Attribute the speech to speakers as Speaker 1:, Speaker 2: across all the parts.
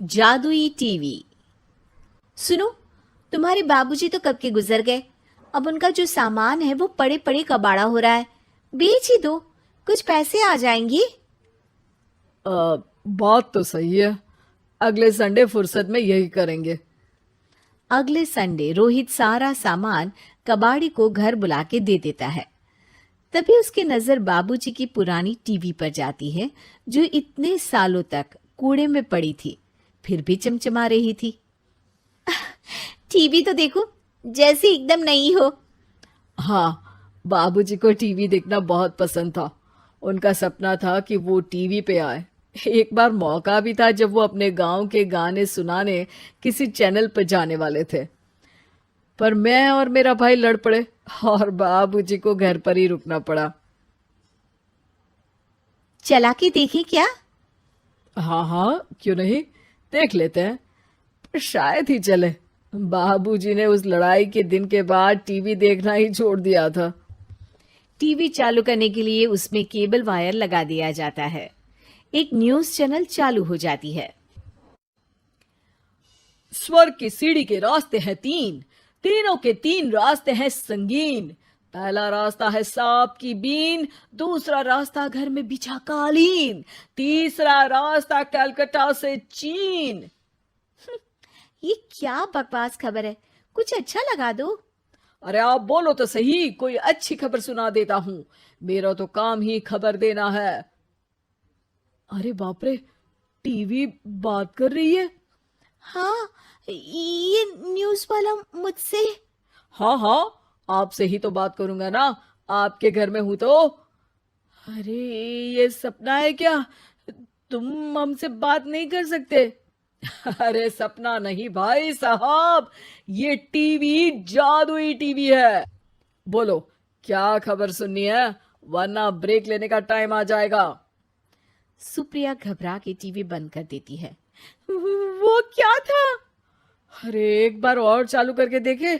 Speaker 1: जादुई टीवी। सुनो, तुम्हारे बाबूजी तो कब के गुजर गए। अब उनका जो सामान है वो पड़े पड़े कबाड़ा हो रहा है। बेच ही दो, कुछ पैसे आ जाएंगी।
Speaker 2: बात तो सही है। अगले संडे फुर्सत में यही करेंगे।
Speaker 1: अगले संडे रोहित सारा सामान कबाड़ी को घर बुला के दे देता है। तभी उसकी नजर बाबूजी की पुरानी टीवी पर जाती है, जो इतने सालों तक कूड़े में पड़ी थी, फिर भी चमचमा रही थी। टीवी तो देखो, जैसे एकदम नई हो।
Speaker 2: हाँ, बाबूजी को टीवी देखना बहुत पसंद था। उनका सपना था कि वो टीवी पे आए। एक बार मौका भी था जब वो अपने गांव के गाने सुनाने किसी चैनल पर जाने वाले थे, पर मैं और मेरा भाई लड़ पड़े और बाबूजी को घर पर ही रुकना पड़ा।
Speaker 1: चला के देखें क्या?
Speaker 2: हाँ हाँ, क्यों नहीं, देख लेते हैं। पर शायद ही चले। बाबूजी ने उस लड़ाई के दिन के बाद टीवी देखना ही छोड़ दिया था।
Speaker 1: टीवी चालू करने के लिए उसमें केबल वायर लगा दिया जाता है। एक न्यूज चैनल चालू हो जाती है।
Speaker 2: स्वर्ग की सीढ़ी के रास्ते हैं तीन, तीनों के तीन रास्ते हैं संगीन। पहला रास्ता है सांप की बीन, दूसरा रास्ता घर में बिछा कालीन, तीसरा रास्ता कलकत्ता से चीन।
Speaker 1: ये क्या बकवास खबर है, कुछ अच्छा लगा दो।
Speaker 2: अरे आप बोलो तो सही, कोई अच्छी खबर सुना देता हूं। मेरा तो काम ही खबर देना है। अरे बाप रे, टीवी बात कर रही है।
Speaker 1: हाँ, ये न्यूज वाला मुझसे।
Speaker 2: हाँ हाँ, आपसे ही तो बात करूंगा ना, आपके घर में हूं तो। अरे, ये सपना है क्या? तुम हमसे बात नहीं कर सकते? अरे सपना नहीं भाई साहब, ये टीवी जादुई टीवी है। बोलो, क्या खबर सुननी है, वरना ब्रेक लेने का टाइम आ जाएगा।
Speaker 1: सुप्रिया घबरा के टीवी बंद कर देती है। वो क्या था?
Speaker 2: अरे एक बार और चालू करके देखे,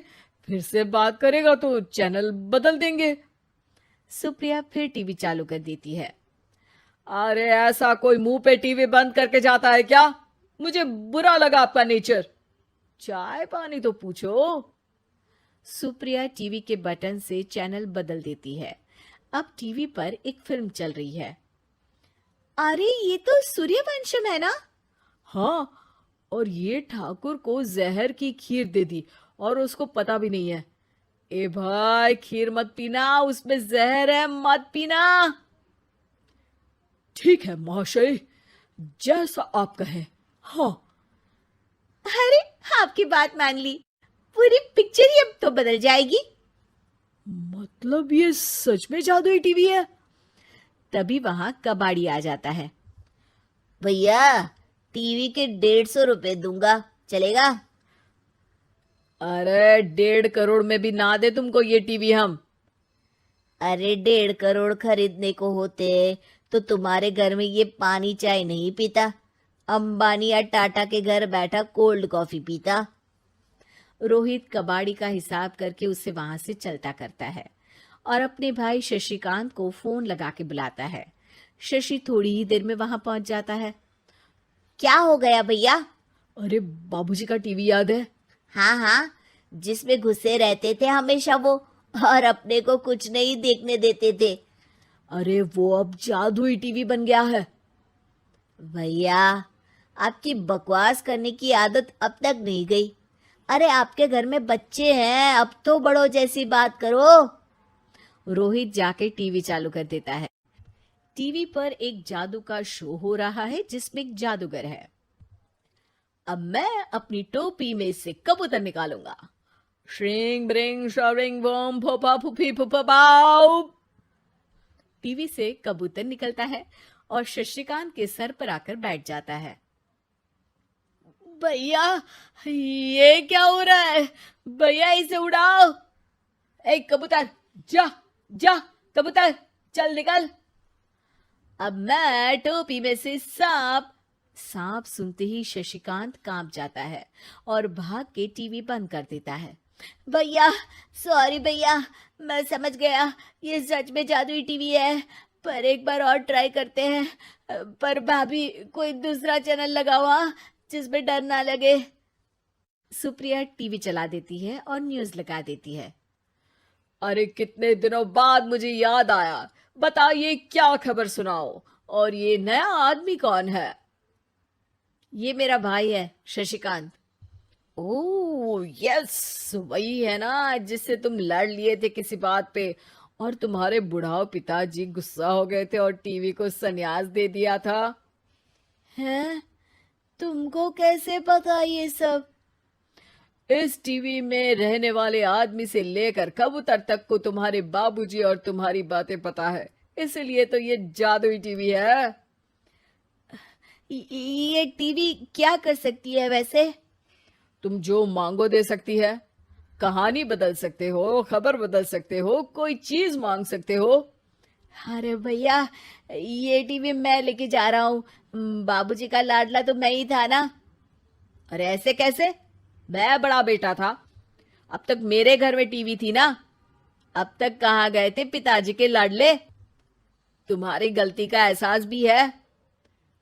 Speaker 2: फिर से बात करेगा तो चैनल बदल देंगे।
Speaker 1: सुप्रिया फिर टीवी चालू कर देती है।
Speaker 2: अरे ऐसा कोई मुंह पे टीवी बंद करके जाता है क्या? मुझे बुरा लगा आपका नेचर। चाय पानी तो पूछो।
Speaker 1: सुप्रिया टीवी के बटन से चैनल बदल देती है। अब टीवी पर एक फिल्म चल रही है। अरे ये तो सूर्यवंशम है ना?
Speaker 2: हाँ, और ये ठाकुर को जहर की खीर दे दी और उसको पता भी नहीं है। ए भाई, खीर मत पीना, उसमें जहर है, मत पीना। ठीक है महाशय, जैसा आप कहें। हाँ।
Speaker 1: अरे, आपकी बात मान ली, पूरी पिक्चर ही अब तो बदल जाएगी।
Speaker 2: मतलब ये सच में जादुई टीवी है?
Speaker 1: तभी वहां कबाड़ी आ जाता है।
Speaker 3: भैया, टीवी के 150 रुपए दूंगा, चलेगा?
Speaker 2: अरे 1.5 करोड़ में भी ना दे तुमको ये टीवी हम।
Speaker 3: अरे 1.5 करोड़ खरीदने को होते तो तुम्हारे घर में ये पानी चाय नहीं पीता, अंबानी या टाटा के घर बैठा कोल्ड कॉफी पीता।
Speaker 1: रोहित कबाड़ी का हिसाब करके उसे वहां से चलता करता है और अपने भाई शशिकांत को फोन लगा के बुलाता है। शशि थोड़ी ही देर में वहां पहुंच जाता है।
Speaker 3: क्या हो गया भैया?
Speaker 2: अरे बाबूजी का टीवी याद है?
Speaker 3: हाँ हाँ, जिसमें घुसे रहते थे हमेशा वो, और अपने को कुछ नहीं देखने देते थे।
Speaker 2: अरे वो अब जादुई टीवी बन गया है।
Speaker 3: भैया, आपकी बकवास करने की आदत अब तक नहीं गई। अरे आपके घर में बच्चे हैं, अब तो बड़ों जैसी बात करो।
Speaker 1: रोहित जाके टीवी चालू कर देता है। टीवी पर एक जादू का शो हो रहा है जिसमें एक जादूगर है। अब मैं अपनी टोपी में से कबूतर निकालूंगा।
Speaker 2: श्रिंग ब्रिंग शरिंग बम फोपा फुफी फुफा बाउ।
Speaker 1: टीवी से कबूतर निकलता है और शशिकांत के सर पर आकर बैठ जाता है।
Speaker 2: भैया, ये क्या हो रहा है? भैया इसे उड़ाओ। ए कबूतर, जा जा, कबूतर चल निकल।
Speaker 1: अब मैं टोपी में से सांप सुनते ही शशिकांत कांप जाता है और भाग के टीवी बंद कर देता है।
Speaker 3: भैया, सॉरी भैया, मैं समझ गया ये सच में जादुई टीवी है, पर एक बार और ट्राई करते हैं। पर भाभी, कोई दूसरा चैनल लगाओ हाँ, जिसमें डर ना लगे।
Speaker 1: सुप्रिया टीवी चला देती है और न्यूज लगा देती है।
Speaker 2: अरे कितने दिनों बाद मुझे याद आया, बताइए क्या खबर सुनाओ। और ये नया आदमी कौन है?
Speaker 1: ये मेरा भाई है शशिकांत।
Speaker 2: ओह यस, वही है ना जिससे तुम लड़ लिए थे किसी बात पे, और तुम्हारे बुढ़ाओ पिताजी गुस्सा हो गए थे और टीवी को संन्यास दे दिया था।
Speaker 3: हैं? तुमको कैसे पता ये सब?
Speaker 2: इस टीवी में रहने वाले आदमी से लेकर कबूतर तक को तुम्हारे बाबूजी और तुम्हारी बातें पता है, इसलिए तो ये जादुई टीवी है।
Speaker 3: ये टीवी क्या कर सकती है वैसे?
Speaker 2: तुम जो मांगो दे सकती है, कहानी बदल सकते हो, खबर बदल सकते हो, कोई चीज मांग सकते हो।
Speaker 3: अरे भैया, ये टीवी मैं लेके जा रहा हूँ। बाबूजी का लाडला तो मैं ही था ना।
Speaker 2: अरे ऐसे कैसे? मैं बड़ा बेटा था, अब तक मेरे घर में टीवी थी ना।
Speaker 3: अब तक कहाँ गए थे पिताजी के लाडले?
Speaker 2: तुम्हारी गलती का एहसास भी है।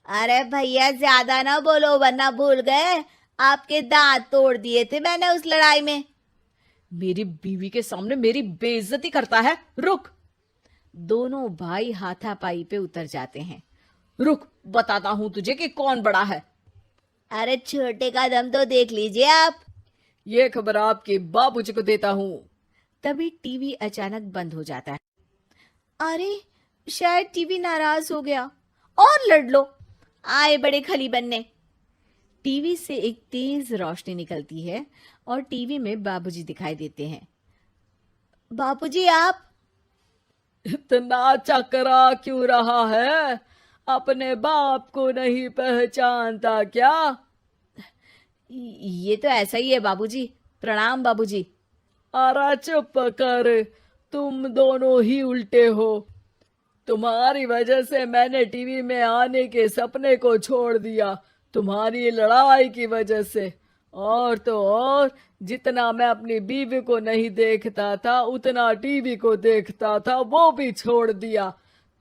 Speaker 3: अरे भैया, ज्यादा ना बोलो वरना भूल गए आपके दांत तोड़ दिए थे मैंने उस लड़ाई में।
Speaker 2: मेरी बीवी के सामने मेरी बेइज्जती करता है। रुक।
Speaker 1: दोनों भाई हाथापाई पे उतर जाते हैं।
Speaker 2: रुक, बताता हूं तुझे कि कौन बड़ा है।
Speaker 3: अरे छोटे का दम तो देख लीजिए आप।
Speaker 2: ये खबर आपके बाबूजी को देता हूं।
Speaker 1: तभी टीवी अचानक बंद हो जाता है।
Speaker 3: अरे शायद टीवी नाराज हो गया। और लड़ लो, आए बड़े खली बनने।
Speaker 1: टीवी से एक तेज रोशनी निकलती है और टीवी में बाबूजी दिखाई देते हैं।
Speaker 3: बापूजी आप?
Speaker 2: इतना चकरा क्यों रहा है? अपने बाप को नहीं पहचानता क्या?
Speaker 1: ये तो ऐसा ही है बाबूजी। प्रणाम बाबूजी।
Speaker 2: अरे चुप कर, तुम दोनों ही उल्टे हो। तुम्हारी वजह से मैंने टीवी में आने के सपने को छोड़ दिया, तुम्हारी लड़ाई की वजह से। और तो और, जितना मैं अपनी बीवी को नहीं देखता था उतना टीवी को देखता था, वो भी छोड़ दिया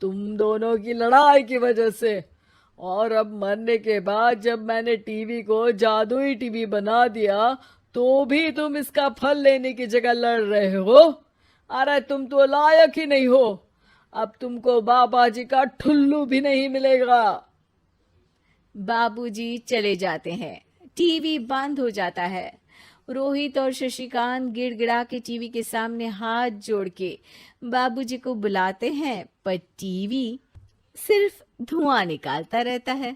Speaker 2: तुम दोनों की लड़ाई की वजह से। और अब मरने के बाद जब मैंने टीवी को जादुई टीवी बना दिया तो भी तुम इसका फल लेने की जगह लड़ रहे हो। अरे तुम तो लायक ही नहीं हो, अब तुमको बाबा जी का ठुल्लू भी नहीं मिलेगा।
Speaker 1: बाबूजी चले जाते हैं। टीवी बंद हो जाता है। रोहित और शशिकांत गिड़गिड़ा के टीवी के सामने हाथ जोड़ के बाबूजी को बुलाते हैं, पर टीवी सिर्फ धुआं निकालता रहता है।